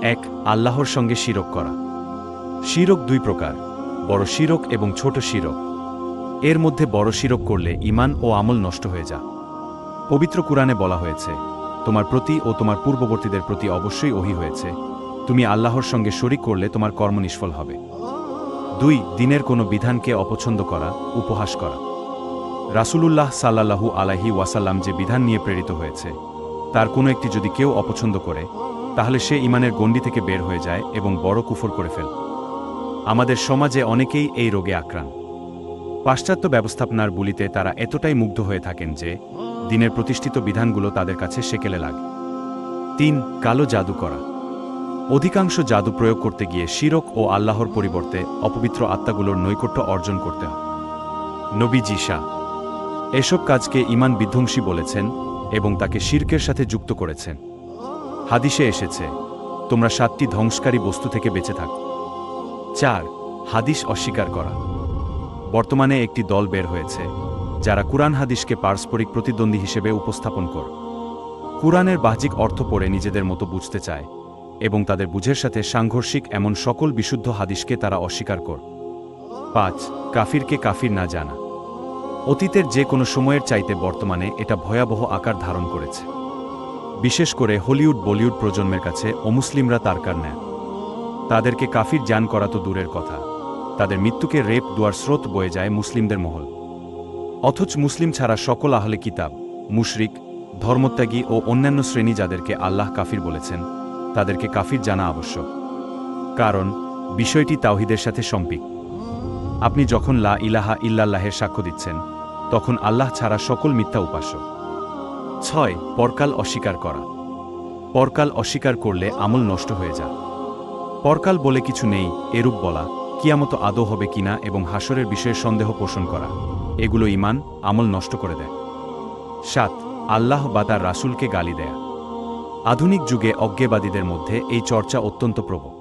এক, আল্লাহর সঙ্গে শিরক করা। শিরক দুই প্রকার, বড় শিরক এবং ছোট শিরক। এর মধ্যে বড় শিরক করলে ঈমান ও আমল নষ্ট হয়ে যায়। পবিত্র কুরআনে বলা হয়েছে, তোমার প্রতি ও তোমার পূর্ববর্তীদের প্রতি অবশ্যই ওহী হয়েছে, তুমি আল্লাহর সঙ্গে শরিক করলে তোমার কর্ম নিষ্ফল হবে। দুই, দ্বীনের কোনো বিধানকে অপছন্দ করা, উপহাস করা। রাসূলুল্লাহ সাল্লাল্লাহু আলাইহি ওয়াসাল্লাম যে বিধান নিয়ে প্রেরিত হয়েছে, তার কোনো একটি যদি কেউ অপছন্দ করে, তাহলে সে ঈমানের গণ্ডি থেকে বের হয়ে যায় এবং বড় কুফর করে ফেলে। আমাদের সমাজে অনেকেই এই রোগে আক্রান্ত। পাশ্চাত্য ব্যবস্থাপনার বুলিতে তারা এতটাই মুগ্ধ হয়ে থাকেন যে দ্বীনের প্রতিষ্ঠিত বিধানগুলো তাদের কাছে সেকেলে লাগে। তিন, কালো জাদু করা। অধিকাংশ জাদু প্রয়োগ করতে গিয়ে শিরক ও আল্লাহর পরিবর্তে অপবিত্র আত্মাগুলোর নৈকট্য অর্জন করতে হয়। নবী ঈসা এসব কাজকে ঈমান বিধ্বংসী বলেছেন এবং তাকে শিরকের সাথে যুক্ত করেছেন। হাদিসে এসেছে, তোমরা 7টি ধ্বংসকারী বস্তু থেকে বেঁচে থাকো। 4, হাদিস অস্বীকার করা। বর্তমানে একটি দল বের হয়েছে যারা কুরআন হাদিসকে পারস্পরিক প্রতিদ্বন্দ্বী হিসেবে উপস্থাপন করে কুরআনের বাহ্যিক অর্থ পড়ে নিজেদের মতো বুঝতে চায় এবং তাদের বুঝের সাথে সাংঘর্ষিক এমন সকল বিশুদ্ধ হাদিসকে তারা অস্বীকার করে। 5, কাফিরকে কাফির না জানা। অতীতের যে কোনো সময়ের চাইতে বর্তমানে এটা ভয়াবহ আকার ধারণ করেছে। বিশেষ করে হলিউড বলিউড প্রজন্মের কাছে অমুসলিমরা তারকার নেয়। তাদেরকে কাফির জান করা তো দূরের কথা, তাদের মৃত্যুকে রেপ দুয়ার স্রোত বয়ে যায় মুসলিমদের মহল। অথচ মুসলিম ছাড়া সকল আহলে কিতাব, মুশরিক, ধর্মত্যাগী ও অন্যান্য শ্রেণী যাদেরকে আল্লাহ কাফির বলেছেন, তাদেরকে কাফির জানা আবশ্যক। কারণ বিষয়টি তাওহীদের সাথে সম্পৃক্ত। আপনি যখন লা ইলাহা ইল্লাল্লাহের সাক্ষ্য দিচ্ছেন, তখন আল্লাহ ছাড়া সকল মিথ্যা উপাস্য। 6, পরকাল অস্বীকার করা। পরকাল অস্বীকার করলে আমল নষ্ট হয়ে যায়। পরকাল বলে কিছু নেই এরূপ বলা, কিয়ামত আদৌ হবে কিনা এবং হাসরের বিষয়ে সন্দেহ পোষণ করা, এগুলো ঈমান, আমল নষ্ট করে দেয়। 7, আল্লাহ বা তার রাসূলকে গালি দেয়া। আধুনিক যুগে অজ্ঞেবাদীদের মধ্যে এই চর্চা অত্যন্ত প্রবল।